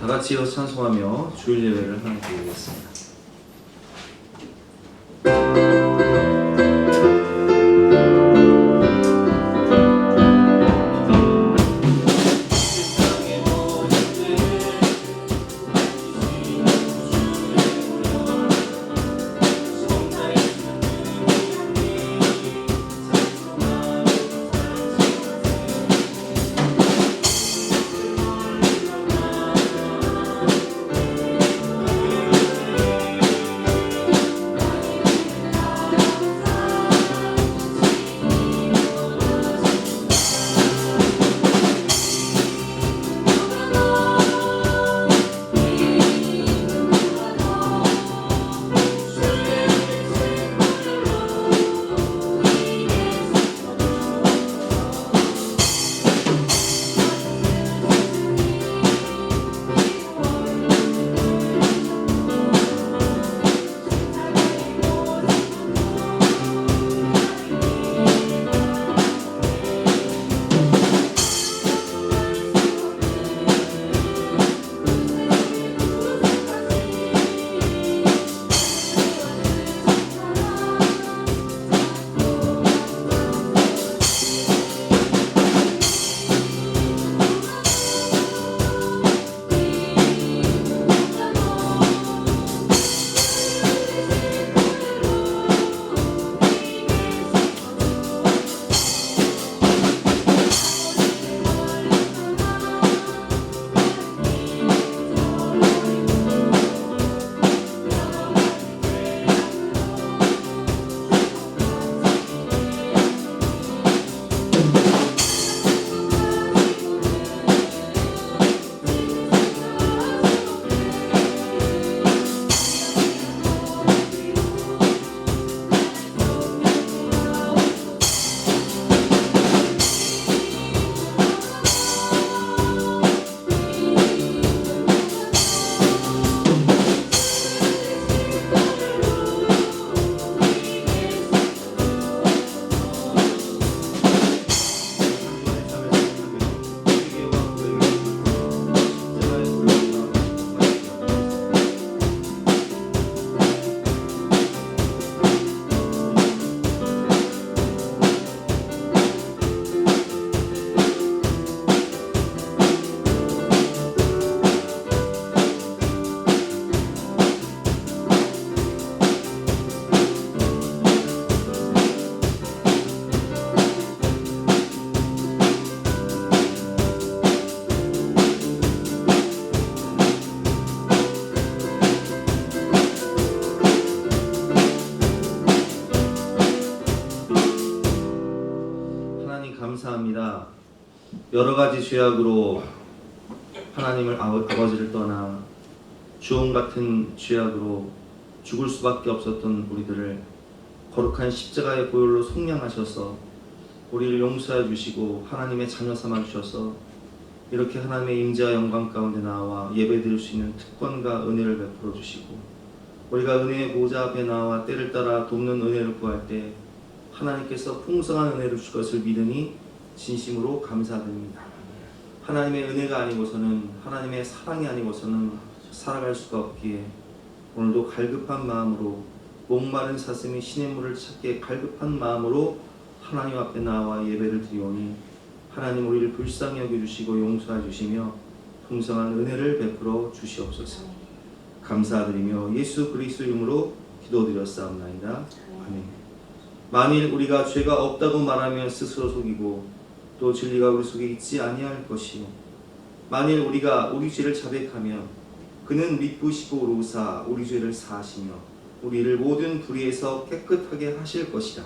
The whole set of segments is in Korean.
다 같이 이어 찬송하며 주일 예배를 하나님께 드리겠습니다. 감사합니다. 여러 가지 죄악으로 하나님을 아버지를 떠나 주홍 같은 죄악으로 죽을 수밖에 없었던 우리들을 거룩한 십자가의 보혈로 속량하셔서 우리를 용서해 주시고 하나님의 자녀 삼아 주셔서 이렇게 하나님의 임재와 영광 가운데 나와 예배 드릴 수 있는 특권과 은혜를 베풀어 주시고 우리가 은혜의 보좌 앞에 나와 때를 따라 돕는 은혜를 구할 때 하나님께서 풍성한 은혜를 주실 것을 믿으니 진심으로 감사드립니다. 하나님의 은혜가 아니고서는 하나님의 사랑이 아니고서는 살아갈 수가 없기에 오늘도 갈급한 마음으로 목마른 사슴이 신의 물을 찾기에 갈급한 마음으로 하나님 앞에 나와 예배를 드리오니 하나님 우리를 불쌍히 여겨주시고 용서해 주시며 풍성한 은혜를 베풀어 주시옵소서. 감사드리며 예수 그리스도 이름으로 기도드렸사옵나이다. 아멘. 만일 우리가 죄가 없다고 말하면 스스로 속이고 또 진리가 우리 속에 있지 아니할 것이요 만일 우리가 우리 죄를 자백하면 그는 믿으시고 오르사 우리 죄를 사하시며 우리를 모든 불의에서 깨끗하게 하실 것이다.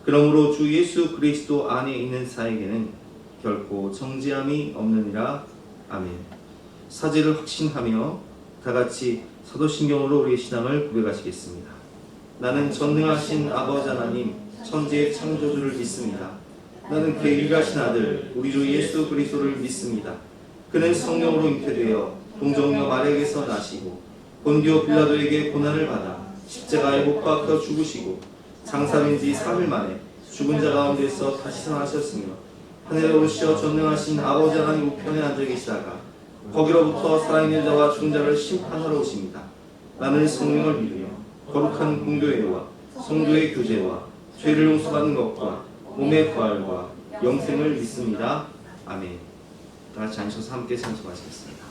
그러므로 주 예수 그리스도 안에 있는 자에게는 결코 정죄함이 없느니라. 아멘. 사죄를 확신하며 다같이 사도신경으로 우리의 신앙을 고백하시겠습니다. 나는 전능하신 아버지 하나님 천지의 창조주를 믿습니다. 나는 그의 일가신 아들 우리 주 예수 그리스도를 믿습니다. 그는 성령으로 잉태되어 동정녀 마리아에게서 나시고 본디오 빌라도에게 고난을 받아 십자가에 못 박혀 죽으시고 장사된 지 3일 만에 죽은 자 가운데서 다시 살아나셨으며 하늘에 오르시어 전능하신 아버지 하나님 우편에 앉아 계시다가 거기로부터 살아있는 자와 죽은 자를 심판하러 오십니다. 나는 성령을 믿으며 거룩한 공교회와 성도의 교제와 죄를 용서받는 것과 몸의 부활과 영생을 믿습니다. 아멘. 다 같이 앉으셔서 함께 찬송하시겠습니다.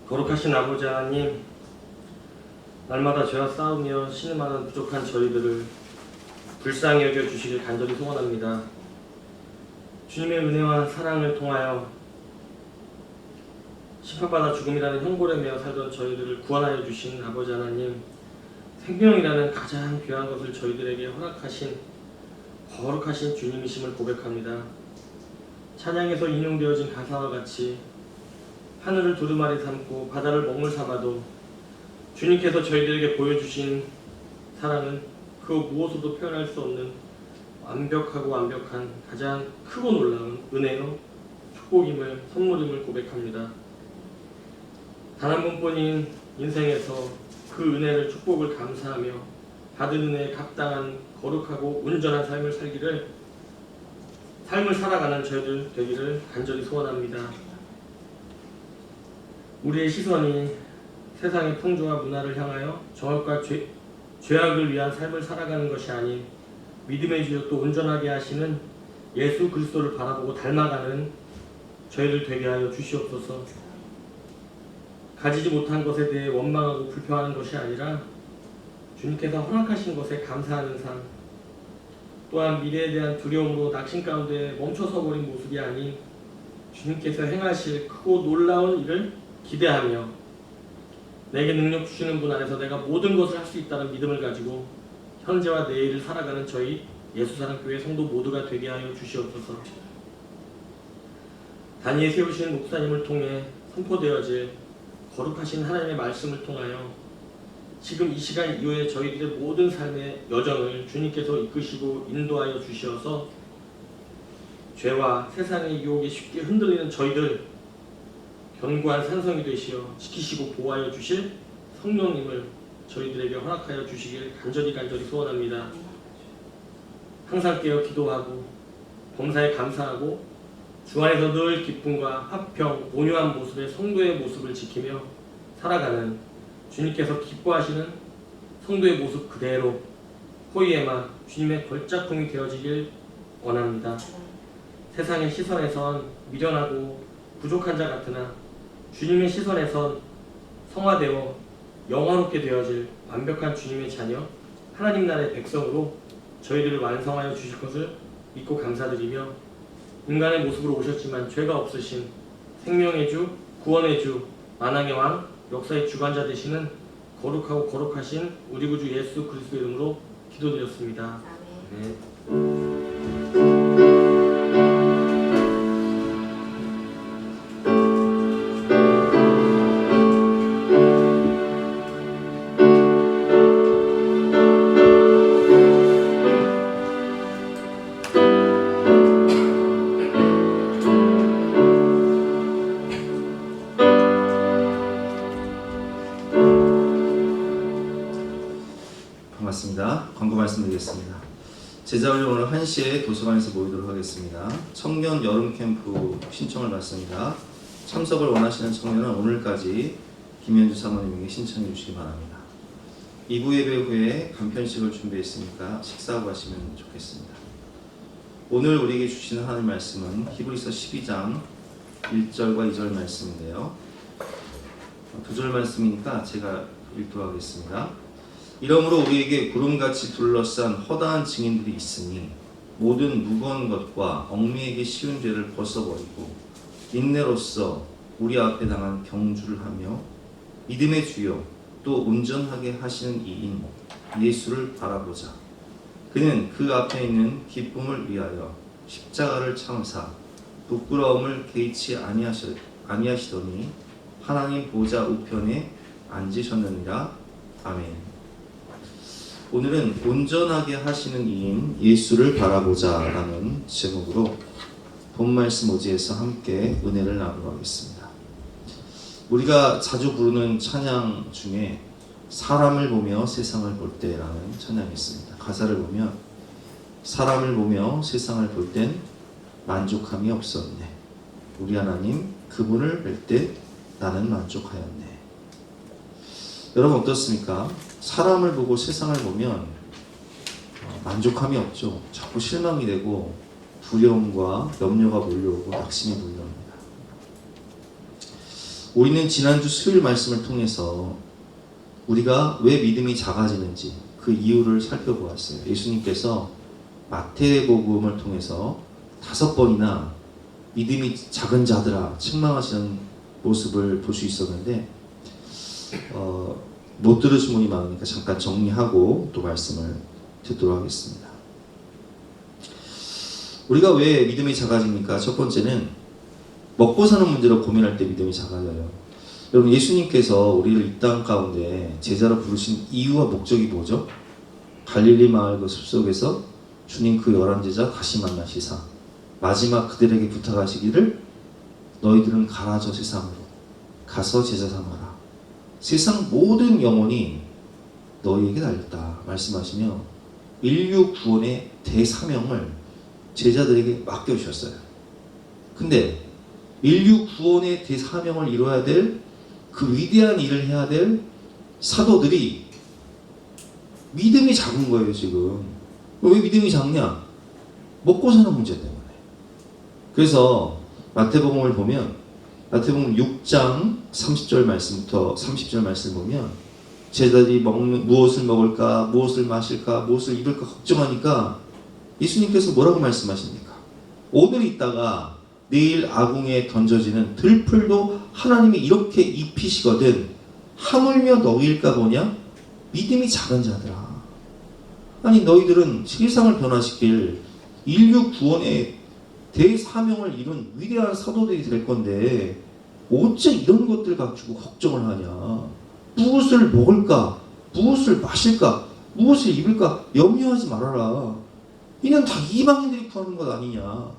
거룩하신 아버지 하나님, 날마다 죄와 싸우며 신음하는 부족한 저희들을 불쌍히 여겨주시길 간절히 소원합니다. 주님의 은혜와 사랑을 통하여 심판받아 죽음이라는 형벌에 매여 살던 저희들을 구원하여 주신 아버지 하나님, 생명이라는 가장 귀한 것을 저희들에게 허락하신 거룩하신 주님이심을 고백합니다. 찬양에서 인용되어진 가사와 같이 하늘을 두루마리 삼고 바다를 먹물 삼아도 주님께서 저희들에게 보여주신 사랑은 그 무엇으로도 표현할 수 없는 완벽한 가장 크고 놀라운 은혜요 축복임을, 선물임을 고백합니다. 단 한 번뿐인 인생에서 그 은혜를, 축복을 감사하며 받은 은혜에 합당한 거룩하고 온전한 삶을 살아가는 저희들 되기를 간절히 소원합니다. 우리의 시선이 세상의 풍조와 문화를 향하여 정욕과 죄악을 위한 삶을 살아가는 것이 아닌 믿음의 주요 또 온전하게 하시는 예수 그리스도를 바라보고 닮아가는 저희들 되게 하여 주시옵소서. 가지지 못한 것에 대해 원망하고 불평하는 것이 아니라 주님께서 허락하신 것에 감사하는 삶, 또한 미래에 대한 두려움으로 낙심 가운데 멈춰서 버린 모습이 아닌 주님께서 행하실 크고 놀라운 일을 기대하며 내게 능력 주시는 분 안에서 내가 모든 것을 할 수 있다는 믿음을 가지고 현재와 내일을 살아가는 저희 예수사랑교회 성도 모두가 되게 하여 주시옵소서. 단위에 세우신 목사님을 통해 선포되어질 거룩하신 하나님의 말씀을 통하여 지금 이 시간 이후에 저희들의 모든 삶의 여정을 주님께서 이끄시고 인도하여 주시어서 죄와 세상의 유혹에 쉽게 흔들리는 저희들 견고한 산성이 되시어 지키시고 보호하여 주실 성령님을 저희들에게 허락하여 주시길 간절히 소원합니다. 항상 깨어 기도하고 범사에 감사하고 주 안에서 늘 기쁨과 화평, 온유한 모습의 성도의 모습을 지키며 살아가는 주님께서 기뻐하시는 성도의 모습 그대로 호의에만 주님의 걸작품이 되어지길 원합니다. 세상의 시선에선 미련하고 부족한 자 같으나 주님의 시선에선 성화되어 영화롭게 되어질 완벽한 주님의 자녀 하나님 나라의 백성으로 저희들을 완성하여 주실 것을 믿고 감사드리며 인간의 모습으로 오셨지만 죄가 없으신 생명의 주, 구원의 주, 만왕의 왕, 역사의 주관자 되시는 거룩하고 거룩하신 우리 구주 예수 그리스도 이름으로 기도드렸습니다. 아멘. 반갑습니다. 광고 말씀드리겠습니다. 제자훈련 오늘 1시에 도서관에서 모이도록 하겠습니다. 청년 여름 캠프 신청을 받습니다. 참석을 원하시는 청년은 오늘까지 김현주 사모님에게 신청해 주시기 바랍니다. 2부 예배 후에 간편식을 준비했으니까 식사하고 가시면 좋겠습니다. 오늘 우리에게 주시는 하나님 말씀은 히브리서 12장 1절과 2절 말씀인데요. 2절 말씀이니까 제가 읽도록 하겠습니다. 이러므로 우리에게 구름같이 둘러싼 허다한 증인들이 있으니 모든 무거운 것과 얽매이기 쉬운 죄를 벗어버리고 인내로써 우리 앞에 당한 경주를 하며 믿음의 주요 또 온전하게 하시는 이인 예수를 바라보자. 그는 그 앞에 있는 기쁨을 위하여 십자가를 참사 부끄러움을 개의치 아니하시더니 하나님 보좌 우편에 앉으셨느니라. 아멘. 오늘은 온전하게 하시는 이인 예수를 바라보자 라는 제목으로 본 말씀 오지에서 함께 은혜를 나누고 하겠습니다. 우리가 자주 부르는 찬양 중에 사람을 보며 세상을 볼 때라는 찬양이 있습니다. 가사를 보면 사람을 보며 세상을 볼 땐 만족함이 없었네. 우리 하나님 그분을 뵐 때 나는 만족하였네. 여러분 어떻습니까? 사람을 보고 세상을 보면 만족함이 없죠. 자꾸 실망이 되고 두려움과 염려가 몰려오고 낙심이 몰려옵니다. 우리는 지난주 수요일 말씀을 통해서 우리가 왜 믿음이 작아지는지 그 이유를 살펴보았어요. 예수님께서 마태복음을 통해서 5번이나 믿음이 작은 자들아 책망하시는 모습을 볼 수 있었는데 못 들으신 분이 많으니까 잠깐 정리하고 또 말씀을 듣도록 하겠습니다. 우리가 왜 믿음이 작아집니까? 첫 번째는 먹고 사는 문제로 고민할 때 믿음이 작아져요. 여러분 예수님께서 우리를 이 땅 가운데 제자로 부르신 이유와 목적이 뭐죠? 갈릴리 마을 그 숲속에서 주님 그 11제자 다시 만나시사 마지막 그들에게 부탁하시기를 너희들은 가라 저 세상으로 가서 제자 삼아라. 세상 모든 영혼이 너희에게 달렸다 말씀하시며 인류 구원의 대사명을 제자들에게 맡겨주셨어요. 근데 인류 구원의 대사명을 이뤄야 될 그 위대한 일을 해야 될 사도들이 믿음이 작은 거예요 지금. 왜 믿음이 작냐? 먹고 사는 문제 때문에. 그래서 마태복음을 보면 마태복음 6장 30절 말씀부터 30절 말씀 보면 제자들이 무엇을 먹을까, 무엇을 마실까, 무엇을 입을까 걱정하니까 예수님께서 뭐라고 말씀하십니까? 오늘 있다가 내일 아궁이에 던져지는 들풀도 하나님이 이렇게 입히시거든 하물며 너희일까 보냐? 믿음이 작은 자들아. 아니 너희들은 세상을 변화시킬 인류 구원의 대사명을 이룬 위대한 사도들이 될 건데 어째 이런 것들 가지고 걱정을 하냐? 무엇을 먹을까? 무엇을 마실까? 무엇을 입을까? 염려하지 말아라. 이는 다 이방인들이 구하는 것 아니냐?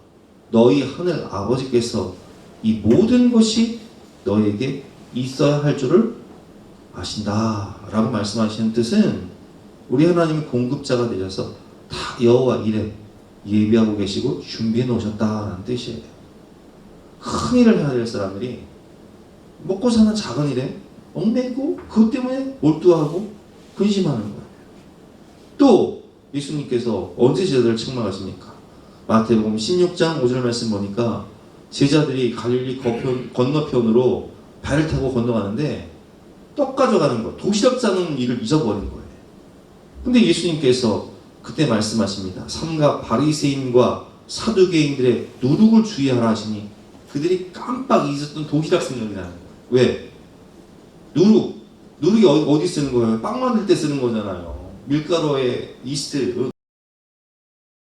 너희 하늘 아버지께서 이 모든 것이 너에게 있어야 할 줄을 아신다 라고 말씀하시는 뜻은 우리 하나님이 공급자가 되셔서 다 여호와 일에 예비하고 계시고 준비해 놓으셨다는 뜻이에요. 큰 일을 해야 될 사람들이 먹고 사는 작은 일에 얽매이고 그것 때문에 몰두하고 근심하는 거예요. 또 예수님께서 언제 제자들을 책망하십니까? 마태복음 16장 5절 말씀 보니까 제자들이 갈릴리 건너편으로 배를 타고 건너가는데 떡 가져가는 거, 도시락 싸는 일을 잊어버린 거예요. 근데 예수님께서 그때 말씀하십니다. 삼가 바리새인과 사두개인들의 누룩을 주의하라 하시니 그들이 깜빡 잊었던 도시락 생각이 나는 거예요. 왜? 누룩이 어디 쓰는 거예요? 빵 만들 때 쓰는 거잖아요. 밀가루에 이스트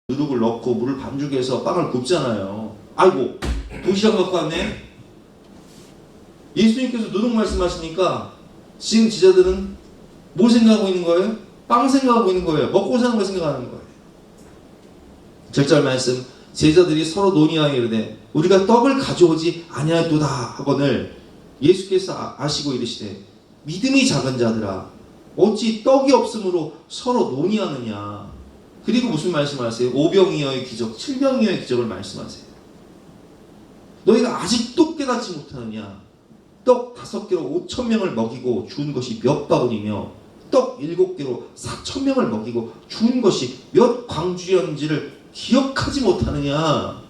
누룩을 넣고 물을 반죽해서 빵을 굽잖아요. 아이고 도시락 갖고 왔네. 예수님께서 누룩 말씀하시니까 지금 지자들은 뭐 생각하고 있는 거예요? 빵 생각하고 있는 거예요. 먹고 사는 거 생각하는 거예요. 절절 말씀 제자들이 서로 논의하여 이르되 우리가 떡을 가져오지 아니하였도다 하거늘 예수께서 아시고 이르시되 믿음이 작은 자들아 어찌 떡이 없으므로 서로 논의하느냐. 그리고 무슨 말씀하세요? 오병이어의 기적, 칠병이어의 기적을 말씀하세요. 너희가 아직도 깨닫지 못하느냐. 떡 5개로 5,000명을 먹이고 준 것이 몇 바구니며 떡 7개로 4,000명을 먹이고 준 것이 몇 광주였는지를 기억하지 못하느냐.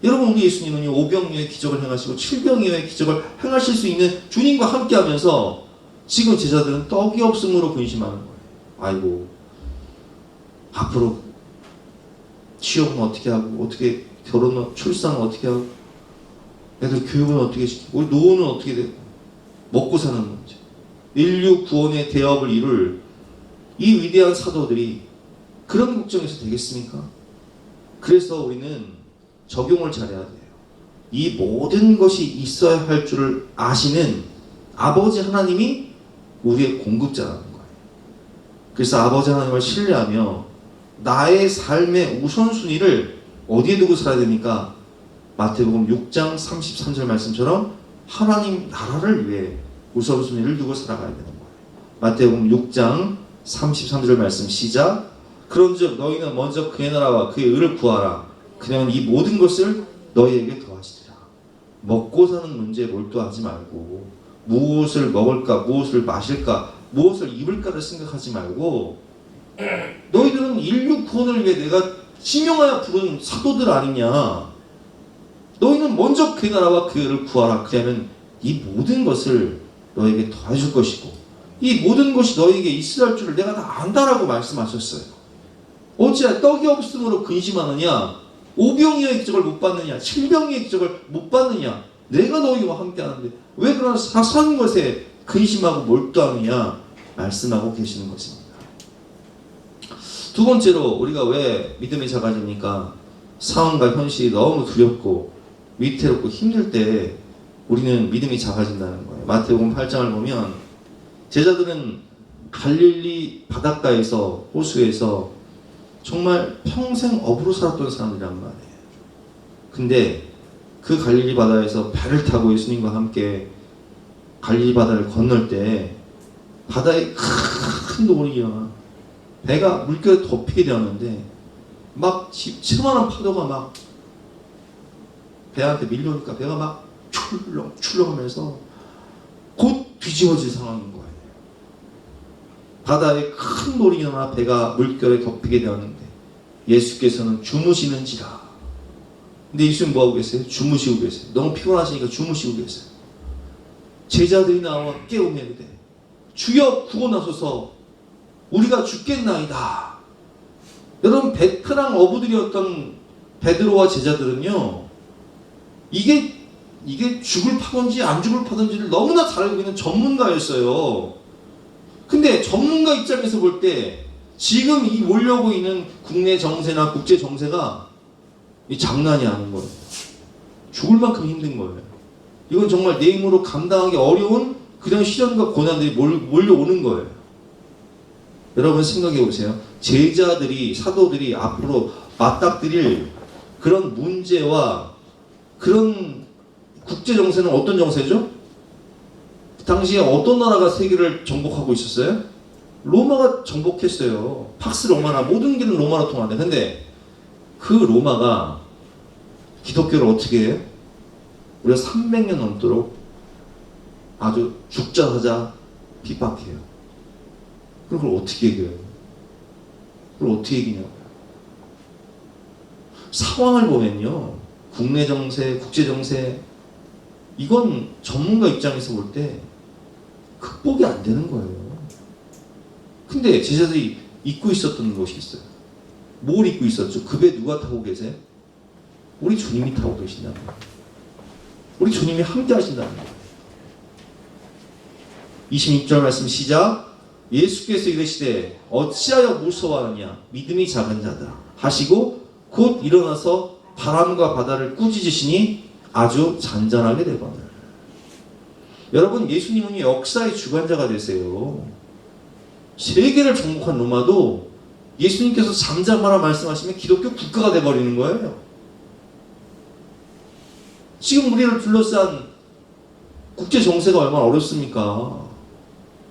여러분 우리 예수님은 오병이어의 기적을 행하시고 칠병이어의 기적을 행하실 수 있는 주님과 함께 하면서 지금 제자들은 떡이 없음으로 근심하는 거예요. 아이고 앞으로 취업은 어떻게 하고 어떻게 결혼은 출산은 어떻게 하고 애들 교육은 어떻게 시키고 우리 노후는 어떻게 되고 먹고 사는 문제 인류 구원의 대업을 이룰 이 위대한 사도들이 그런 걱정에서 되겠습니까? 그래서 우리는 적용을 잘해야 돼요. 이 모든 것이 있어야 할 줄을 아시는 아버지 하나님이 우리의 공급자라는 거예요. 그래서 아버지 하나님을 신뢰하며 나의 삶의 우선순위를 어디에 두고 살아야 되니까 마태복음 6장 33절 말씀처럼 하나님 나라를 위해 우선순위를 두고 살아가야 되는 거예요. 마태복음 6장 33절 말씀 시작. 그런즉 너희는 먼저 그의 나라와 그의 의를 구하라. 그냥 이 모든 것을 너희에게 더하시리라. 먹고 사는 문제에 몰두하지 말고 무엇을 먹을까, 무엇을 마실까, 무엇을 입을까를 생각하지 말고 너희들은 인류 구원을 위해 내가 지명하여 부른 사도들 아니냐. 너희는 먼저 그의 나라와 그의 의를 구하라. 그러면 이 모든 것을 너에게 더해줄 것이고 이 모든 것이 너에게 있어야 할 줄을 내가 다 안다라고 말씀하셨어요. 어찌 떡이 없음으로 근심하느냐, 오병이어의 기적을 못 받느냐, 칠병이어의 기적을 못 받느냐. 내가 너희와 함께 하는데 왜 그런 사소한 것에 근심하고 몰두하느냐 말씀하고 계시는 것입니다. 두 번째로 우리가 왜 믿음이 작아집니까? 상황과 현실이 너무 두렵고 위태롭고 힘들 때 우리는 믿음이 작아진다는 거예요. 마태복음 8장을 보면 제자들은 갈릴리 바닷가에서 호수에서 정말 평생 어부로 살았던 사람들이란 말이에요. 근데 그 갈릴리 바다에서 배를 타고 예수님과 함께 갈릴리 바다를 건널 때 바다에 큰 노을이 일어나 배가 물결에 덮이게 되었는데 막 집채만한 파도가 막 배한테 밀려오니까 배가 막 출렁출렁하면서 곧 뒤집어질 상황인 거예요. 바다에 큰 물이 일어나 배가 물결에 덮이게 되었는데 예수께서는 주무시는지라. 근데 예수님 뭐하고 계세요? 주무시고 계세요. 너무 피곤하시니까 주무시고 계세요. 제자들이 나와 깨우며 이르되 주여 구원하소서 우리가 죽겠나이다. 여러분 베테랑 어부들이었던 베드로와 제자들은요 이게 죽을 파던지 안 죽을 파던지를 너무나 잘 알고 있는 전문가였어요. 근데 전문가 입장에서 볼 때 지금 이 몰려오고 있는 국내 정세나 국제 정세가 이 장난이 아닌 거예요. 죽을 만큼 힘든 거예요. 이건 정말 내 힘으로 감당하기 어려운 그런 시련과 고난들이 몰려오는 거예요. 여러분 생각해 보세요. 제자들이 사도들이 앞으로 맞닥뜨릴 그런 문제와 그런 국제 정세는 어떤 정세죠? 당시에 어떤 나라가 세계를 정복하고 있었어요? 로마가 정복했어요. 팍스 로마나 모든 길은 로마로 통하는데 근데 그 로마가 기독교를 어떻게 해요? 우리가 300년 넘도록 아주 죽자 사자 핍박해요. 그럼 그걸 어떻게 이겨요? 그걸 어떻게 이기냐고요? 상황을 보면요. 국내 정세, 국제 정세 이건 전문가 입장에서 볼 때 극복이 안 되는 거예요. 근데 제자들이 잊고 있었던 것이 있어요. 뭘 잊고 있었죠? 그 배 누가 타고 계세요? 우리 주님이 타고 계신다는 거예요. 우리 주님이 함께 하신다는 거예요. 26절 말씀 시작. 예수께서 이르시되 어찌하여 무서워하느냐 믿음이 작은 자들아 하시고 곧 일어나서 바람과 바다를 꾸짖으시니 아주 잔잔하게 되거늘. 여러분 예수님은 역사의 주관자가 되세요. 세계를 정복한 로마도 예수님께서 잠잠하라 말씀하시면 기독교 국가가 돼버리는 거예요. 지금 우리를 둘러싼 국제 정세가 얼마나 어렵습니까?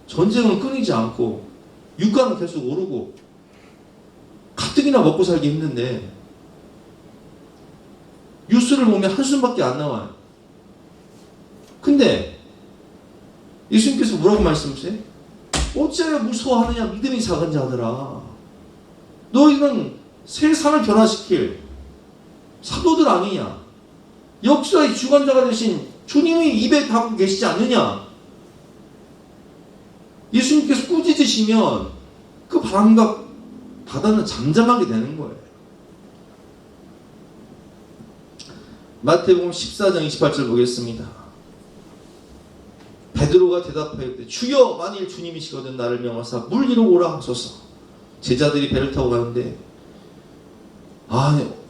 전쟁은 끊이지 않고 유가는 계속 오르고 가뜩이나 먹고 살기 힘든데 뉴스를 보면 한숨밖에 안 나와요. 근데 예수님께서 뭐라고 말씀하세요? 어찌하여 무서워하느냐 믿음이 작은 자들아. 너희는 세상을 변화시킬 사도들 아니냐. 역사의 주관자가 되신 주님이 입에 담고 계시지 않느냐. 예수님께서 꾸짖으시면 그 바람과 바다는 잠잠하게 되는 거예요. 마태복음 14장 28절 보겠습니다. 베드로가 대답하였되 주여 만일 주님이시거든 나를 명하사 물 위로 오라 하소서. 제자들이 배를 타고 가는데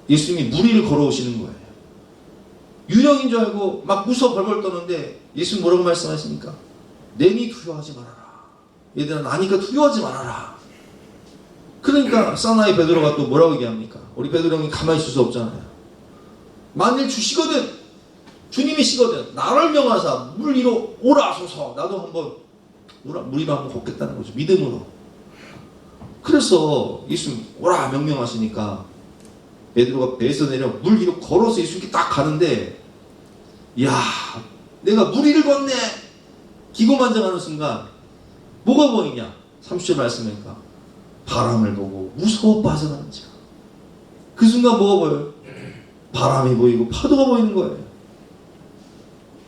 예수님이 물 위를 걸어오시는 거예요. 유령인 줄 알고 막 무서워 벌벌 떠는데 예수님 뭐라고 말씀하십니까? 내니 두려워하지 말아라. 얘들아 나니까 두려워하지 말아라. 그러니까 사나이 베드로가 또 뭐라고 얘기합니까? 우리 베드로 형이 가만히 있을 수 없잖아요. 만일 주시거든 주님이시거든 나를 명하사 물 위로 오라 하소서. 나도 한번 물 위로 한번 걷겠다는 거죠. 믿음으로. 그래서 예수님 오라 명령하시니까 베드로가 배에서 내려 물 위로 걸어서 예수님께 딱 가는데 이야 내가 물 위를 걷네 기고만장하는 순간 뭐가 보이냐? 30절 말씀이니까 바람을 보고 무서워 빠져나는 자. 그 순간 뭐가 보여요? 바람이 보이고 파도가 보이는 거예요.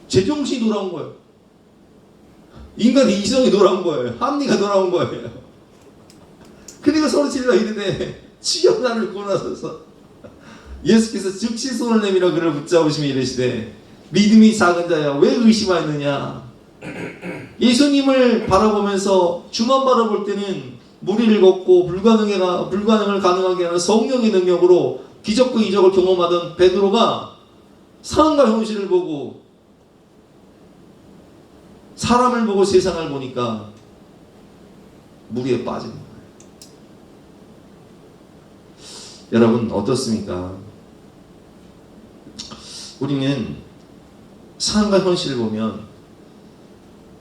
제정신이 돌아온 거예요. 인간의 이성이 돌아온 거예요. 합리가 돌아온 거예요. 그러니까 소리치려 이르되 주여 나를 구원하소서. 예수께서 즉시 손을 내밀어 그를 붙잡으시며 이르시되 믿음이 작은 자야 왜 의심하느냐. 예수님을 바라보면서 주만 바라볼 때는 무리를 걷고 불가능을 가능하게 하는 성령의 능력으로 기적과 이적을 경험하던 베드로가 상황과 현실을 보고 사람을 보고 세상을 보니까 무리에 빠지는 거예요. 여러분 어떻습니까? 우리는 상황과 현실을 보면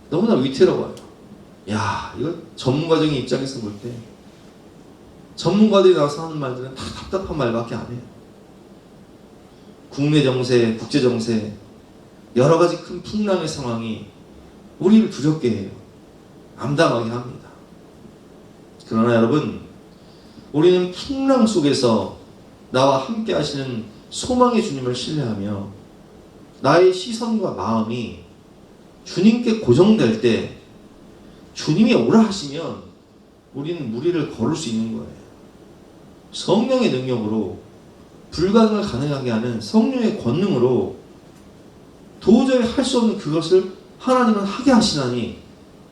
너무나 위태로워요. 야, 이거 전문가적인 입장에서 볼 때 전문가들이 나와서 하는 말들은 다 답답한 말밖에 안 해요. 국내 정세, 국제 정세, 여러 가지 큰 풍랑의 상황이 우리를 두렵게 해요. 암담하게 합니다. 그러나 여러분, 우리는 풍랑 속에서 나와 함께 하시는 소망의 주님을 신뢰하며 나의 시선과 마음이 주님께 고정될 때 주님이 오라 하시면 우리는 무리를 걸을 수 있는 거예요. 성령의 능력으로 불가능을 가능하게 하는 성령의 권능으로 도저히 할 수 없는 그것을 하나님은 하게 하시나니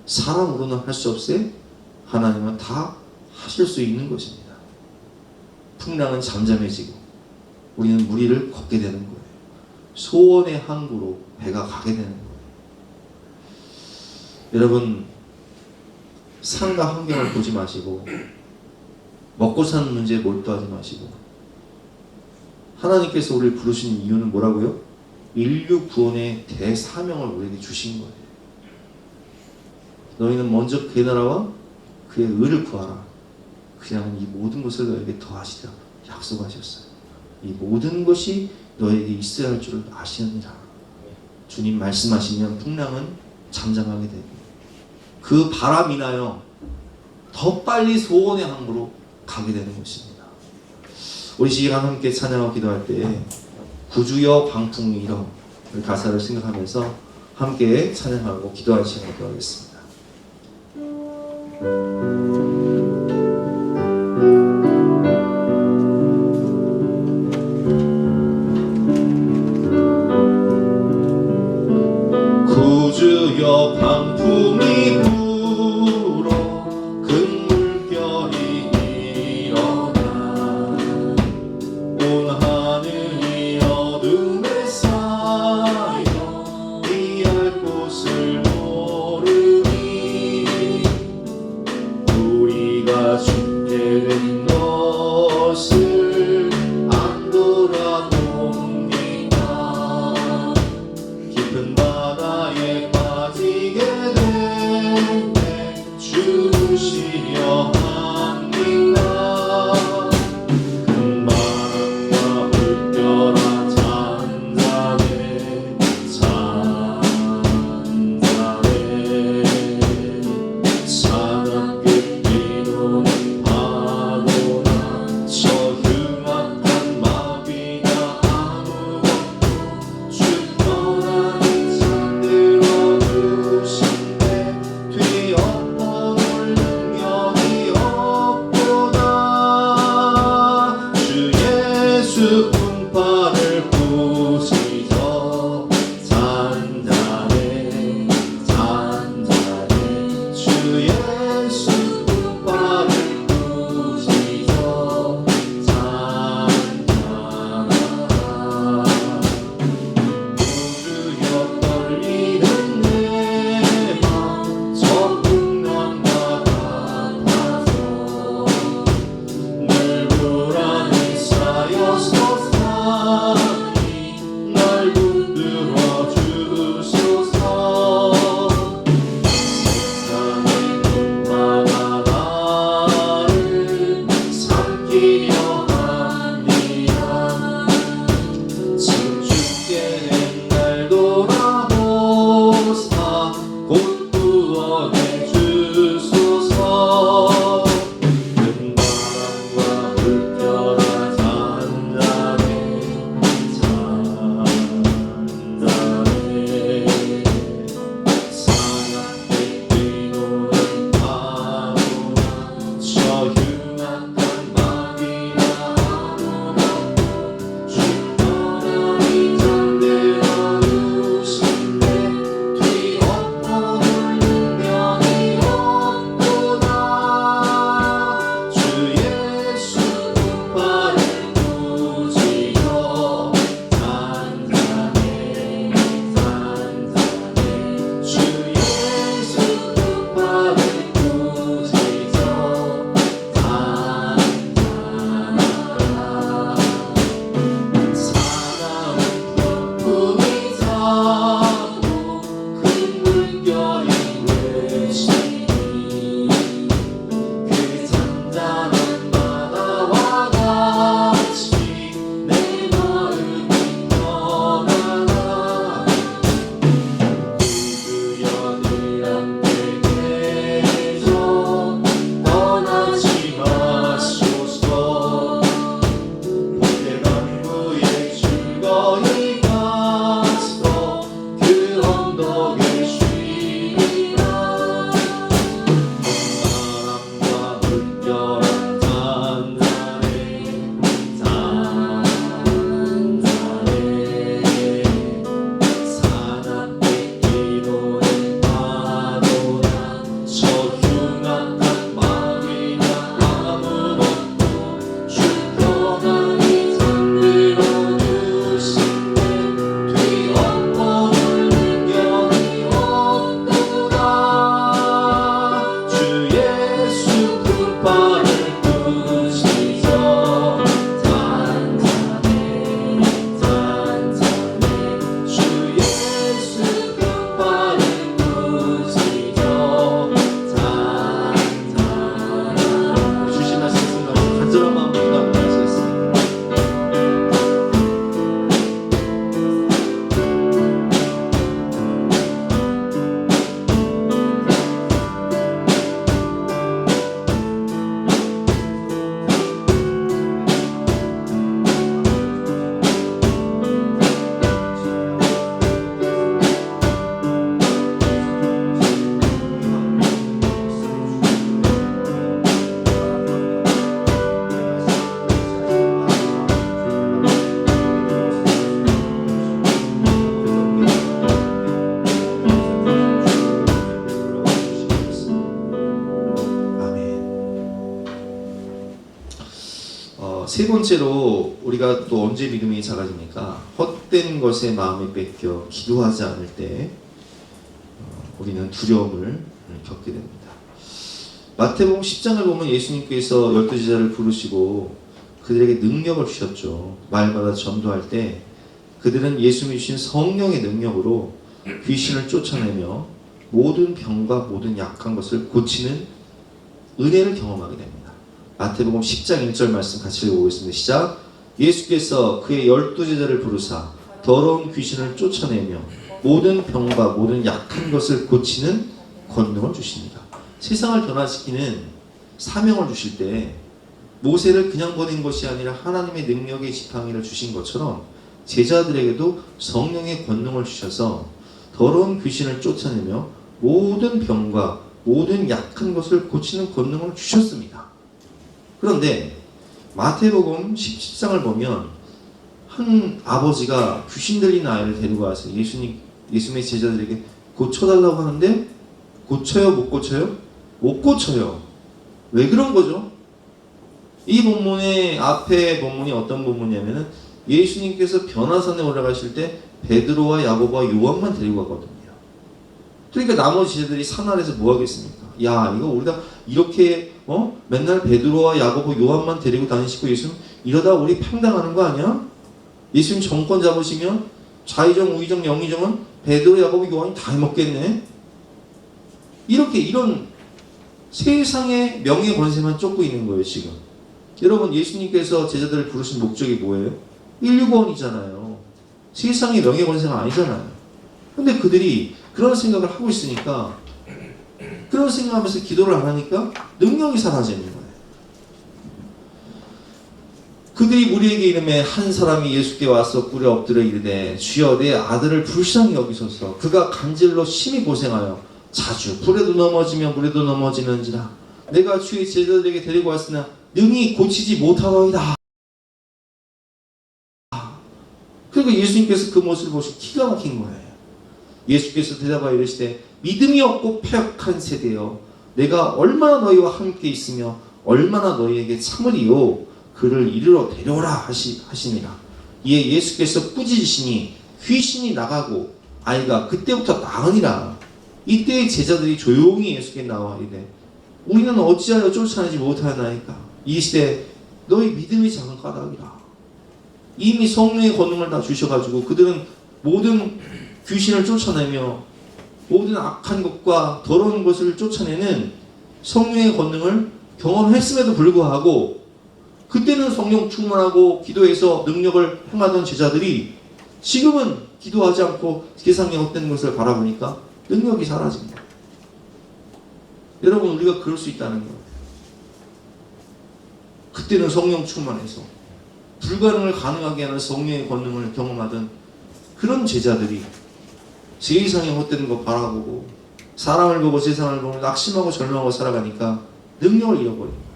사람으로는 할 수 없으되 하나님은 다 하실 수 있는 것입니다. 풍랑은 잠잠해지고 우리는 무리를 걷게 되는 거예요. 소원의 항구로 배가 가게 되는 거예요. 여러분, 상과 환경을 보지 마시고 먹고 사는 문제에 몰두하지 마시고 하나님께서 우리를 부르신 이유는 뭐라고요? 인류 구원의 대사명을 우리에게 주신 거예요. 너희는 먼저 그의 나라와 그의 의를 구하라. 그냥 이 모든 것을 너에게 더하시리라 약속하셨어요. 이 모든 것이 너에게 있어야 할 줄을 아시느니라. 주님 말씀하시면 풍랑은 잠잠하게 되고 그 바람 인하여 더 빨리 소원의 항구로 가게 되는 것입니다. 우리 시간 함께 찬양하고 기도할 때 구주여 광풍이 일어 가사를 생각하면서 함께 찬양하고 기도할 시간을 갖겠습니다. 구주여 광풍이 불어 큰 물결이 일어나 온 하늘이 어둠에 쌓여 피할 곳을 모르니 우리가 죽게 된 것을 안 돌아봅니다. 깊은 바다에 빠지게 되네 주시려 합니다. 큰 바람과 물결아 잔잔해 잔잔해 차갑게 뛰노는 파도나 저 흉악한 마비나 아무것도 주 떠나니 잠들어 두신데 뒤엎어 놓을 능력 세 번째로 우리가 또 언제 믿음이 작아집니까? 헛된 것에 마음이 뺏겨 기도하지 않을 때 우리는 두려움을 겪게 됩니다. 마태복음 10장을 보면 예수님께서 12제자를 부르시고 그들에게 능력을 주셨죠. 말마다 전도할 때 그들은 예수님이 주신 성령의 능력으로 귀신을 쫓아내며 모든 병과 모든 약한 것을 고치는 은혜를 경험하게 됩니다. 마태복음 10장 1절 말씀 같이 읽어보겠습니다. 시작. 예수께서 그의 12제자를 부르사 더러운 귀신을 쫓아내며 모든 병과 모든 약한 것을 고치는 권능을 주십니다. 세상을 변화시키는 사명을 주실 때 모세를 그냥 보낸 것이 아니라 하나님의 능력의 지팡이를 주신 것처럼 제자들에게도 성령의 권능을 주셔서 더러운 귀신을 쫓아내며 모든 병과 모든 약한 것을 고치는 권능을 주셨습니다. 그런데 마태복음 10장을 보면 한 아버지가 귀신 들린 아이를 데리고 와서 예수님의 제자들에게 고쳐달라고 하는데 고쳐요? 못 고쳐요? 못 고쳐요. 왜 그런 거죠? 이 본문의 앞에 본문이 어떤 본문이냐면은 예수님께서 변화산에 올라가실 때 베드로와 야고보와 요한만 데리고 가거든요. 그러니까 나머지 제자들이 산 아래서 뭐 하겠습니까? 야, 이거 우리가 이렇게 맨날 베드로와 야고보 요한만 데리고 다니시고 예수님 이러다 우리 팽당하는 거 아니야? 예수님 정권 잡으시면 좌의정, 우의정, 영의정은 베드로, 야고보, 요한이 다 해먹겠네. 이런 세상의 명예 권세만 쫓고 있는 거예요, 지금. 여러분, 예수님께서 제자들을 부르신 목적이 뭐예요? 인류구원이잖아요. 세상의 명예 권세가 아니잖아요. 근데 그들이 그런 생각을 하고 있으니까, 그런 생각하면서 기도를 안 하니까 능력이 사라지는 거예요. 그들이 우리에게 이름에 한 사람이 예수께 와서 꿇에 엎드려 이르되 주여 내 아들을 불쌍히 여기소서. 그가 간질로 심히 고생하여 자주 불에도 넘어지며 물에도 넘어지는지라. 내가 주의 제자들에게 데리고 왔으나 능히 고치지 못하더이다. 그러니까 예수님께서 그 모습을 보시고 기가 막힌 거예요. 예수께서 대답하여 이르시되 믿음이 없고 패역한 세대여 내가 얼마나 너희와 함께 있으며 얼마나 너희에게 참으리요. 그를 이르러 데려오라 하시니라. 이에 예수께서 꾸짖으시니 귀신이 나가고 아이가 그때부터 나으니라. 이때 제자들이 조용히 예수께 나와 이르되 우리는 어찌하여 쫓아내지 못하나이까. 이 시대 너희 믿음이 작은 까닭이라. 이미 성령의 권능을 다 주셔가지고 그들은 모든 귀신을 쫓아내며 모든 악한 것과 더러운 것을 쫓아내는 성령의 권능을 경험했음에도 불구하고 그때는 성령 충만하고 기도해서 능력을 행하던 제자들이 지금은 기도하지 않고 세상에 헛된 것을 바라보니까 능력이 사라진 거예요. 여러분, 우리가 그럴 수 있다는 거예요. 그때는 성령 충만해서 불가능을 가능하게 하는 성령의 권능을 경험하던 그런 제자들이 세상에 헛된 것 바라보고 사람을 보고 세상을 보고 낙심하고 절망하고 살아가니까 능력을 잃어버린 거예요.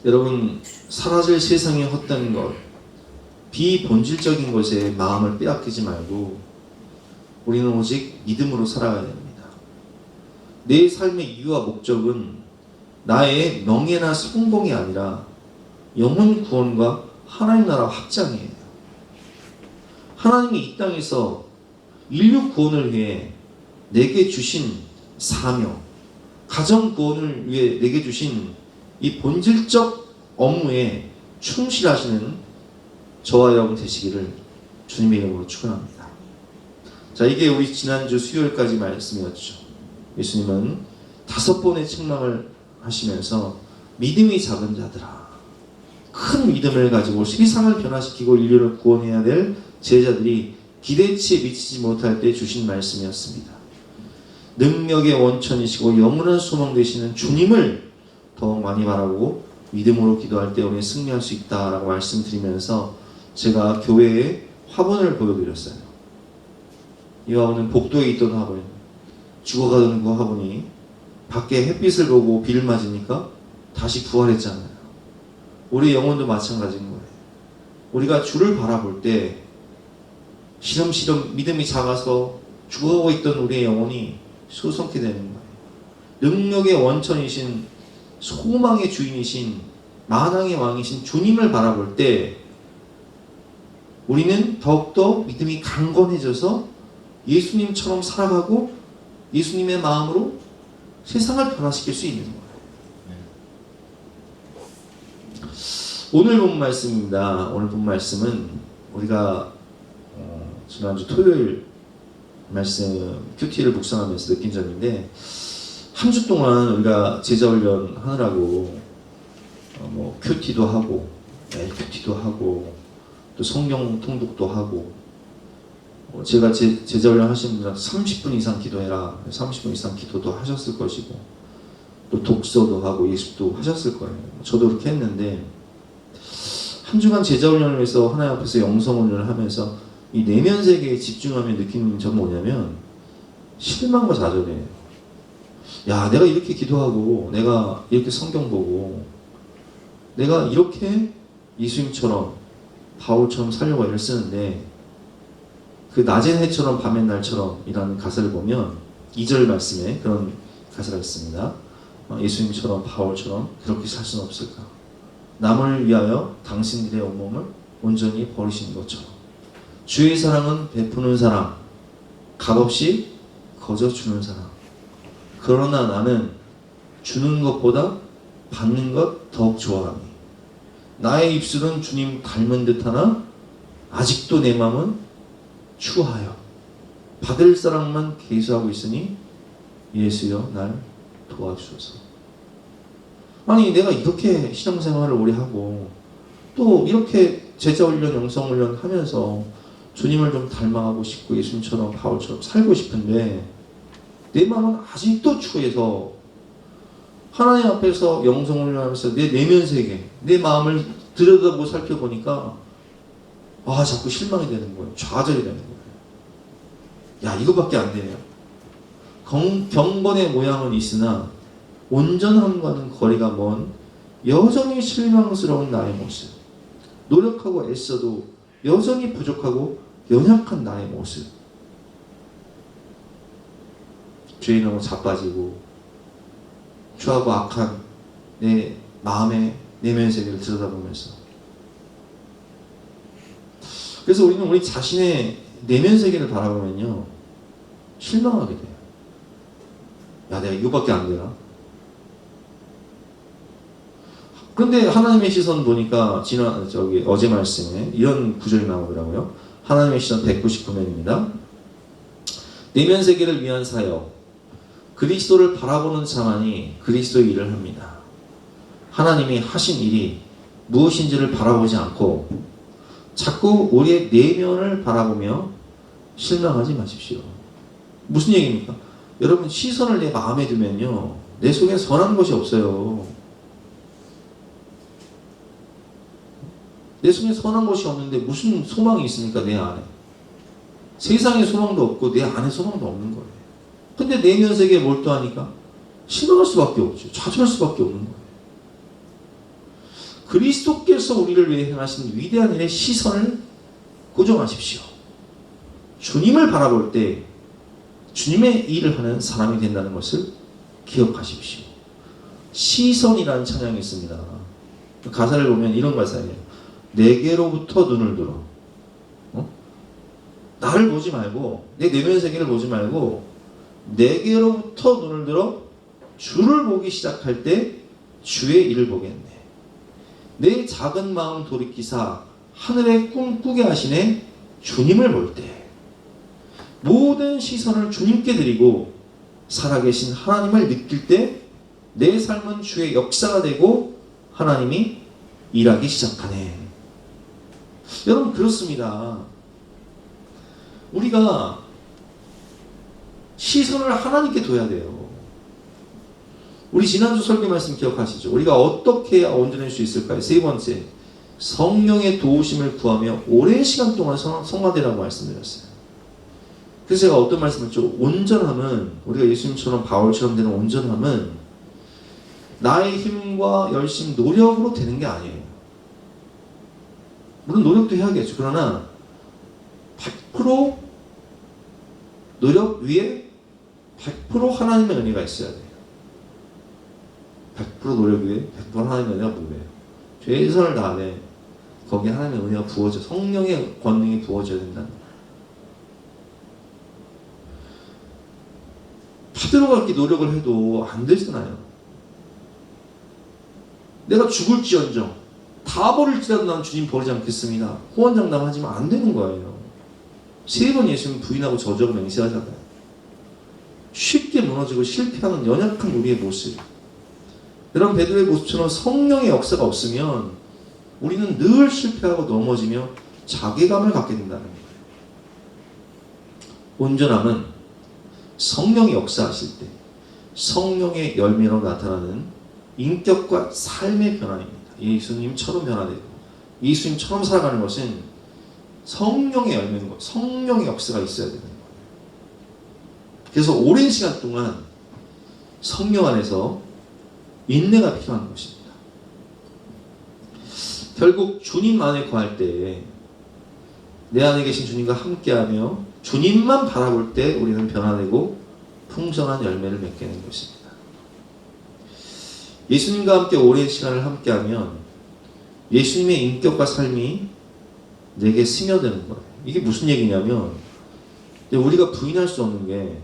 여러분, 사라질 세상의 헛된 것, 비본질적인 것에 마음을 빼앗기지 말고 우리는 오직 믿음으로 살아가야 됩니다. 내 삶의 이유와 목적은 나의 명예나 성공이 아니라 영혼 구원과 하나님 나라 확장이에요. 하나님이 이 땅에서 인류 구원을 위해 내게 주신 사명, 가정 구원을 위해 내게 주신 이 본질적 업무에 충실하시는 저와 여러분 되시기를 주님의 이름으로 축원합니다. 자, 이게 우리 지난주 수요일까지 말씀이었죠. 예수님은 5번의 책망을 하시면서 믿음이 작은 자들아, 큰 믿음을 가지고 세상을 변화시키고 인류를 구원해야 될 제자들이 기대치에 미치지 못할 때 주신 말씀이었습니다. 능력의 원천이시고 영원한 소망 되시는 주님을 더욱 많이 바라보고 믿음으로 기도할 때 우리는 승리할 수 있다라고 말씀드리면서 제가 교회에 화분을 보여드렸어요. 이 화분은 복도에 있던 화분, 죽어가던 그 화분이 밖에 햇빛을 보고 비를 맞으니까 다시 부활했잖아요. 우리 영혼도 마찬가지인 거예요. 우리가 주를 바라볼 때 시름시름 믿음이 작아서 죽어가고 있던 우리의 영혼이 수성케 되는 거예요. 능력의 원천이신 소망의 주인이신 만왕의 왕이신 주님을 바라볼 때 우리는 더욱더 믿음이 강건해져서 예수님처럼 살아가고 예수님의 마음으로 세상을 변화시킬 수 있는 거예요. 오늘 본 말씀입니다. 오늘 본 말씀은 우리가 지난주 토요일 말씀 큐티를 묵상하면서 느낀 점인데, 한 주 동안 우리가 제자훈련 하느라고 뭐 큐티도 하고 큐티도 하고 또 성경 통독도 하고, 제가 제자훈련 하시는 분들한테 30분 이상 기도해라, 30분 이상 기도도 하셨을 것이고, 또 독서도 하고 예습도 하셨을 거예요. 저도 그렇게 했는데, 한 주간 제자훈련을 해서 하나님 앞에서 영성훈련을 하면서 이 내면 세계에 집중하며 느끼는 점은 뭐냐면 실망과 좌절이에요. 야, 내가 이렇게 기도하고 내가 이렇게 성경 보고 내가 이렇게 예수님처럼 바울처럼 살려고 애를 쓰는데, 그 낮의 해처럼 밤의 날처럼 이라는 가사를 보면 2절 말씀에 그런 가사가 있습니다. 예수님처럼 바울처럼 그렇게 살 수는 없을까? 남을 위하여 당신들의 온몸을 온전히 버리신 것처럼. 주의 사랑은 베푸는 사랑, 값없이 거저 주는 사랑. 그러나 나는 주는 것보다 받는 것 더욱 좋아하니 나의 입술은 주님 닮은 듯하나 아직도 내 마음은 추하여 받을 사랑만 계수하고 있으니 예수여 날 도와주소서. 아니, 내가 이렇게 신앙생활을 오래 하고 또 이렇게 제자훈련, 영성훈련 하면서 주님을 좀 닮아가고 싶고 예수님처럼 바울처럼 살고 싶은데 내 마음은 아직도 추해서 하나님 앞에서 영성훈련 하면서 내 내면 세계, 내 마음을 들여다보고 살펴보니까 자꾸 실망이 되는 거예요. 좌절이 되는 거예요. 야, 이거밖에 안 되네요. 경건의 모양은 있으나 온전함과는 거리가 먼 여전히 실망스러운 나의 모습, 노력하고 애써도 여전히 부족하고 연약한 나의 모습, 죄에 너무 자빠지고 추하고 악한 내 마음의 내면 세계를 들여다보면서, 그래서 우리는 우리 자신의 내면 세계를 바라보면요 실망하게 돼요. 야, 내가 이거밖에 안 되나? 그런데 하나님의 시선 보니까 어제 말씀에 이런 구절이 나오더라고요. 하나님의 시선 199면입니다. 내면 세계를 위한 사역, 그리스도를 바라보는 자만이 그리스도의 일을 합니다. 하나님이 하신 일이 무엇인지를 바라보지 않고 자꾸 우리의 내면을 바라보며 실망하지 마십시오. 무슨 얘기입니까? 여러분, 시선을 내 마음에 두면요 내 속에 선한 것이 없어요. 내 속에 선한 것이 없는데 무슨 소망이 있습니까? 내 안에 세상에 소망도 없고 내 안에 소망도 없는 거예요. 근데 내면 세계에 몰두하니까 실망할 수밖에 없죠. 좌절할 수밖에 없는 거예요. 그리스도께서 우리를 위해 행하신 위대한 일의 시선을 고정하십시오. 주님을 바라볼 때 주님의 일을 하는 사람이 된다는 것을 기억하십시오. 시선이라는 찬양이 있습니다. 가사를 보면 이런 가사예요. 내게로부터 눈을 들어. 나를 보지 말고, 내 내면 세계를 보지 말고 내게로부터 눈을 들어 주를 보기 시작할 때 주의 일을 보겠네. 내 작은 마음 돌이키사 하늘의 꿈 꾸게 하시네. 주님을 볼 때 모든 시선을 주님께 드리고 살아계신 하나님을 느낄 때 내 삶은 주의 역사가 되고 하나님이 일하기 시작하네. 여러분, 그렇습니다. 우리가 시선을 하나님께 둬야 돼요. 우리 지난주 설교 말씀 기억하시죠? 우리가 어떻게 해야 온전할 수 있을까요? 세 번째, 성령의 도우심을 구하며 오랜 시간 동안 성화되라고 말씀드렸어요. 그래서 제가 어떤 말씀을 했죠? 온전함은, 우리가 예수님처럼 바울처럼 되는 온전함은 나의 힘과 열심, 노력으로 되는 게 아니에요. 물론 노력도 해야겠죠. 그러나 100% 노력 위에 100% 하나님의 은혜가 있어야 돼요. 100%. 노력해. 100% 하나님의 은혜가 뭐예요? 최선을 다해. 거기에 하나님의 은혜가 부어져, 성령의 권능이 부어져야 된다. 파대로가 이렇게 노력을 해도 안 되잖아요. 내가 죽을지언정 다 버릴지라도 난 주님 버리지 않겠습니다. 호언장담하지만 안 되는 거예요. 3번 예수님 부인하고 저주하고 맹세하잖아요. 쉽게 무너지고 실패하는 연약한 우리의 모습. 이런 베드로의 모습처럼 성령의 역사가 없으면 우리는 늘 실패하고 넘어지며 자괴감을 갖게 된다는 거예요. 온전함은 성령이 역사하실 때 성령의 열매로 나타나는 인격과 삶의 변화입니다. 예수님처럼 변화되고 예수님처럼 살아가는 것은 성령의 열매인 것, 성령의 역사가 있어야 되는 거예요. 그래서 오랜 시간 동안 성령 안에서 인내가 필요한 것입니다. 결국 주님 안에 거할 때 내 안에 계신 주님과 함께하며 주님만 바라볼 때 우리는 변화되고 풍성한 열매를 맺게 되는 것입니다. 예수님과 함께 오랜 시간을 함께하면 예수님의 인격과 삶이 내게 스며드는 거예요. 이게 무슨 얘기냐면 우리가 부인할 수 없는 게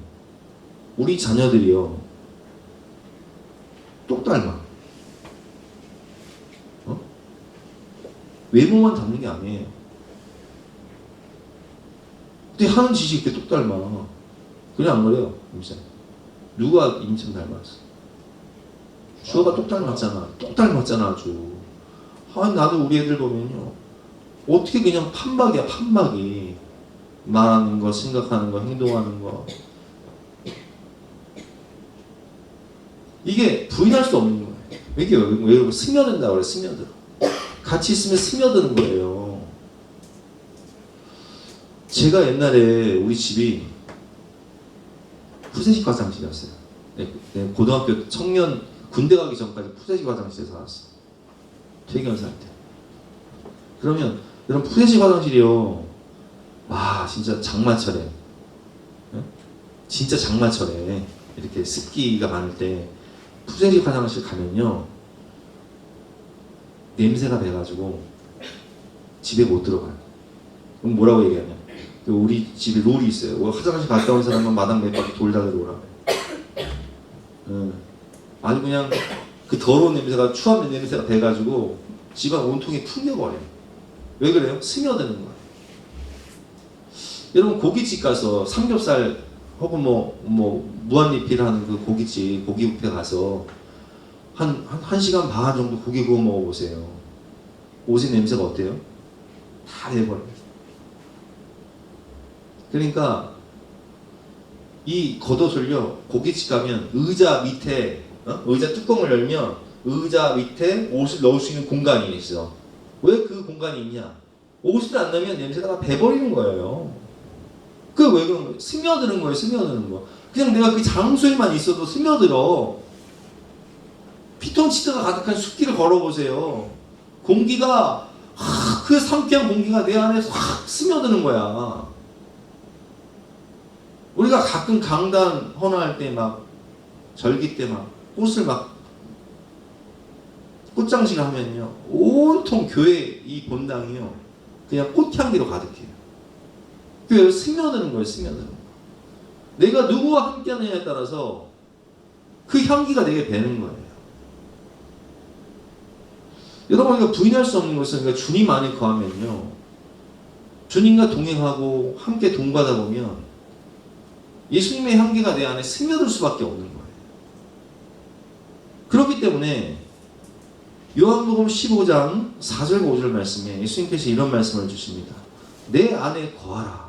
우리 자녀들이요 똑 닮아. 외모만 닮는 게 아니에요. 근데 하는 짓이 이렇게 똑 닮아. 그냥 안 그래요, 임쌤. 누가 임쌤 닮았어? 주어가 똑 닮았잖아. 똑 닮았잖아, 아주. 나도 우리 애들 보면요. 어떻게 그냥 판박이야, 판박이. 말하는 거, 생각하는 거, 행동하는 거. 이게 부인할 수 없는 거예요. 이게 왜 그러고 스며든다고 그래, 스며들어. 같이 있으면 스며드는 거예요. 제가 옛날에 우리 집이 푸세식 화장실이었어요. 네, 고등학교 청년 군대 가기 전까지 푸세식 화장실에 살았어. 퇴견살 때. 그러면 이런 푸세식 화장실이요. 와 진짜 장마철에 네? 진짜 장마철에 이렇게 습기가 많을 때 푸세식 화장실 가면요. 냄새가 배가지고 집에 못 들어가요. 그럼 뭐라고 얘기하냐? 우리 집에 룰이 있어요. 화장실 갔다 온 사람은 마당 몇 바퀴 돌다 들어오라고. 아주 그냥 그 더러운 냄새가 추한 냄새가 배가지고 집안 온통이 풍겨버려요. 왜 그래요? 스며드는 거예요. 여러분 고깃집 가서 삼겹살 혹은 무한리필하는 그 고깃집 고기 뷔페 가서 한 시간 반 정도 고기 구워 먹어보세요. 옷의 냄새가 어때요? 다 내버려요. 그러니까 이 겉옷을요 고깃집 가면 의자 밑에 의자 뚜껑을 열면 의자 밑에 옷을 넣을 수 있는 공간이 있어. 왜 그 공간이 있냐? 옷을 안 넣으면 냄새가 다 배버리는 거예요. 그 왜 그런 거예요? 스며드는 거예요. 스며드는 거. 그냥 내가 그 장소에만 있어도 스며들어. 피톤치드가 가득한 숲길을 걸어보세요. 공기가 그 상쾌한 공기가 내 안에 확 스며드는 거야. 우리가 가끔 강단 헌화할 때 막 절기 때 막 꽃을 막 꽃장식을 하면요 온통 교회 이 본당이요 그냥 꽃향기로 가득해요. 그 스며드는 거예요. 스며드는 거. 내가 누구와 함께하느냐에 따라서 그 향기가 내게 배는 거예요. 여러분 우리가 부인할 수 없는 것은 그러니까 주님 안에 거하면요 주님과 동행하고 함께 동거하다 보면 예수님의 향기가 내 안에 스며들 수밖에 없는 거예요. 그렇기 때문에 요한복음 15장 4절 5절 말씀에 예수님께서 이런 말씀을 주십니다. 내 안에 거하라.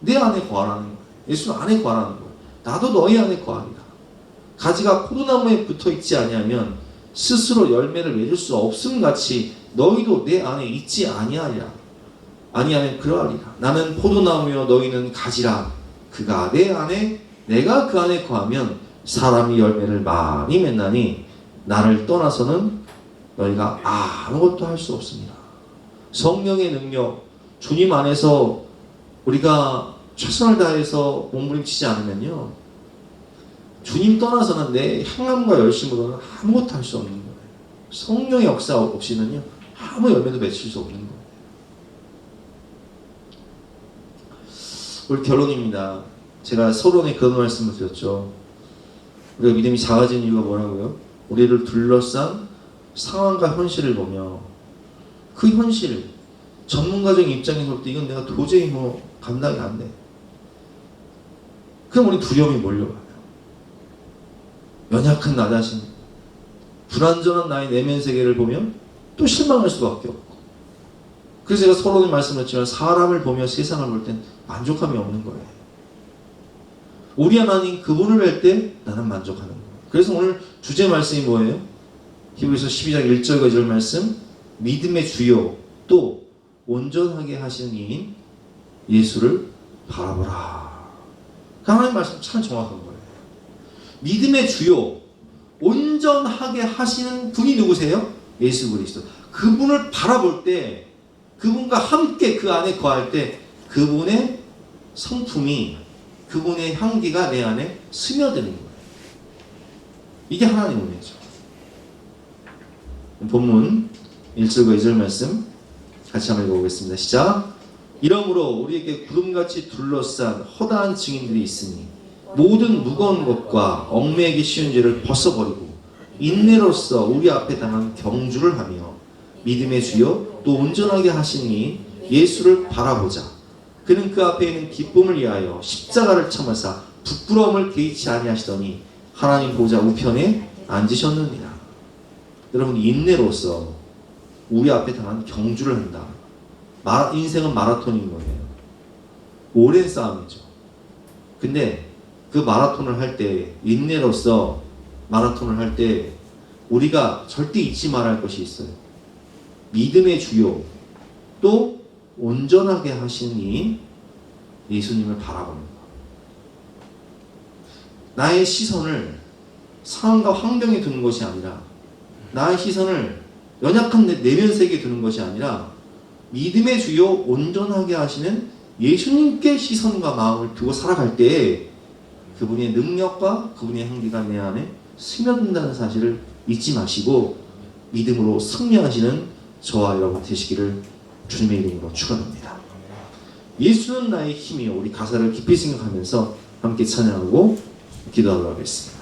내 안에 거하라는 거예요. 예수 안에 거하라는 거예요. 나도 너희 안에 거하리라. 가지가 포도나무에 붙어있지 아니하면 스스로 열매를 맺을 수 없음 같이 너희도 내 안에 있지 아니하리라. 아니하면 그러하리라. 나는 포도나무요 너희는 가지라. 그가 내 안에 내가 그 안에 거하면 사람이 열매를 많이 맺나니 나를 떠나서는 너희가 아무것도 할 수 없습니다. 성령의 능력 주님 안에서 우리가 최선을 다해서 몸부림치지 않으면요 주님 떠나서는 내 향함과 열심으로는 아무것도 할 수 없는 거예요. 성령의 역사 없이는요 아무 열매도 맺힐 수 없는 거예요. 우리 결론입니다. 제가 서론에 그런 말씀을 드렸죠. 우리가 믿음이 작아지는 이유가 뭐라고요? 우리를 둘러싼 상황과 현실을 보며 그 현실, 전문가적인 입장에서 볼 때 이건 내가 도저히 감당이 안 돼. 그럼 우리 두려움이 몰려와요. 연약한 나 자신, 불완전한 나의 내면 세계를 보면 또 실망할 수밖에 없고. 그래서 제가 서론에 말씀드렸지만 사람을 보며 세상을 볼 땐 만족함이 없는 거예요. 우리 하나님 그분을 뵐 때 나는 만족하는 거예요. 그래서 오늘 주제 말씀이 뭐예요? 히브리서 12장 1절과 2절 말씀, 믿음의 주요 또 온전하게 하시는 이인 예수를 바라보라. 하나님 말씀 참 정확한 거예요. 믿음의 주요 온전하게 하시는 분이 누구세요? 예수 그리스도. 그분을 바라볼 때, 그분과 함께 그 안에 거할 때 그분의 성품이, 그분의 향기가 내 안에 스며드는 거예요. 이게 하나님의 은혜죠. 본문 1절과 2절 말씀 같이 한번 읽어보겠습니다. 시작. 이러므로 우리에게 구름같이 둘러싼 허다한 증인들이 있으니 모든 무거운 것과 얽매이기 쉬운 죄를 벗어버리고 인내로써 우리 앞에 당한 경주를 하며 믿음의 주요 또 온전하게 하시니 예수를 바라보자. 그는 그 앞에 있는 기쁨을 위하여 십자가를 참으사 부끄러움을 개의치 아니하시더니 하나님 보좌 우편에 앉으셨느니라. 여러분, 인내로써 우리 앞에 당한 경주를 한다. 인생은 마라톤인 거예요. 오랜 싸움이죠. 근데 그 마라톤을 할 때, 인내로써 마라톤을 할 때 우리가 절대 잊지 말아야 할 것이 있어요. 믿음의 주요 또 온전하게 하시니 예수님을 바라보는 것. 나의 시선을 상황과 환경에 두는 것이 아니라, 나의 시선을 연약한 내 내면 세계에 두는 것이 아니라 믿음의 주요 온전하게 하시는 예수님께 시선과 마음을 두고 살아갈 때 그분의 능력과 그분의 향기가 내 안에 스며든다는 사실을 잊지 마시고 믿음으로 승리하시는 저와 여러분 되시기를 주님의 이름으로 축원합니다. 예수는 나의 힘이요. 우리 가사를 깊이 생각하면서 함께 찬양하고 기도하도록 하겠습니다.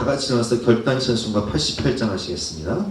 다 같이 나와서 결단 찬송가 88장 하시겠습니다.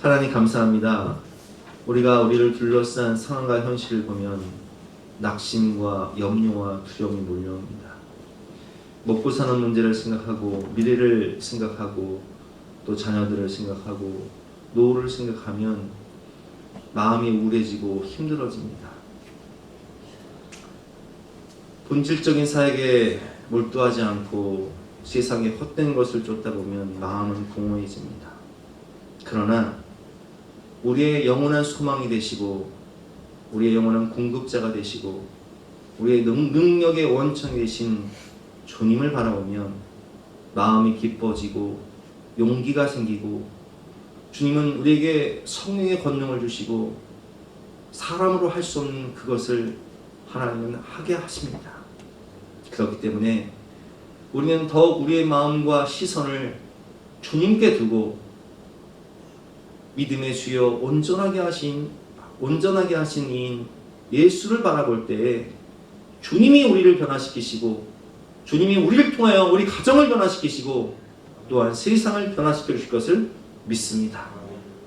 하나님 감사합니다. 우리가 우리를 둘러싼 상황과 현실을 보면 낙심과 염려와 두려움이 몰려옵니다. 먹고 사는 문제를 생각하고 미래를 생각하고 또 자녀들을 생각하고 노후를 생각하면 마음이 우울해지고 힘들어집니다. 본질적인 사역에 몰두하지 않고 세상에 헛된 것을 쫓다 보면 마음은 공허해집니다. 그러나 우리의 영원한 소망이 되시고 우리의 영원한 공급자가 되시고 우리의 능력의 원천이 되신 주님을 바라보면 마음이 기뻐지고 용기가 생기고, 주님은 우리에게 성령의 권능을 주시고 사람으로 할 수 없는 그것을 하나님은 하게 하십니다. 그렇기 때문에 우리는 더욱 우리의 마음과 시선을 주님께 두고 믿음의 주여 온전하게 하신 이인 예수를 바라볼 때에 주님이 우리를 변화시키시고 주님이 우리를 통하여 우리 가정을 변화시키시고 또한 세상을 변화시켜 주실 것을 믿습니다.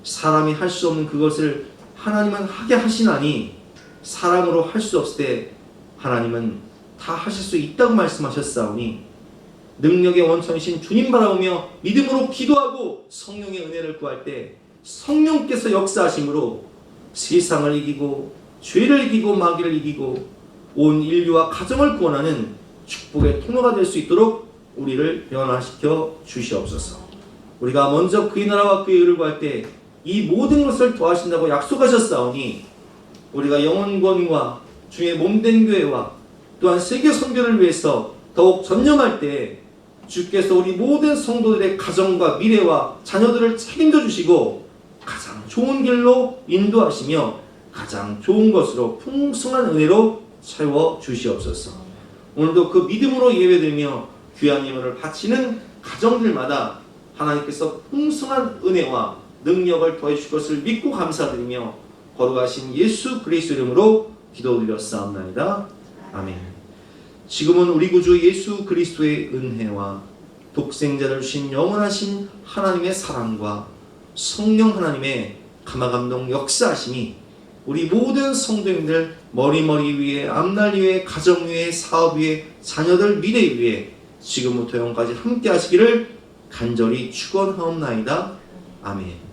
사람이 할 수 없는 그것을 하나님은 하게 하시나니 사람으로 할 수 없을 때 하나님은 다 하실 수 있다고 말씀하셨사오니 능력의 원천이신 주님 바라보며 믿음으로 기도하고 성령의 은혜를 구할 때 성령께서 역사하심으로 세상을 이기고 죄를 이기고 마귀를 이기고 온 인류와 가정을 구원하는 축복의 통로가 될 수 있도록 우리를 변화시켜 주시옵소서. 우리가 먼저 그의 나라와 그의 의를 구할 때 이 모든 것을 더하신다고 약속하셨사오니 우리가 영혼권과 주의 몸된 교회와 또한 세계 선교를 위해서 더욱 전념할 때 주께서 우리 모든 성도들의 가정과 미래와 자녀들을 책임져 주시고 가장 좋은 길로 인도하시며 가장 좋은 것으로 풍성한 은혜로 채워 주시옵소서. 오늘도 그 믿음으로 예배드리며 귀한 예물을 바치는 가정들마다 하나님께서 풍성한 은혜와 능력을 더해 주실 것을 믿고 감사드리며 거룩하신 예수 그리스도 이름으로 기도드렸사옵나이다. 아멘. 지금은 우리 구주 예수 그리스도의 은혜와 독생자를 주신 영원하신 하나님의 사랑과 성령 하나님의 감화감동 역사하심이 우리 모든 성도님들 머리머리 위에, 앞날 위에, 가정 위에, 사업 위에, 자녀들 미래 위에 지금부터 영원까지 함께 하시기를 간절히 축원하옵나이다. 아멘.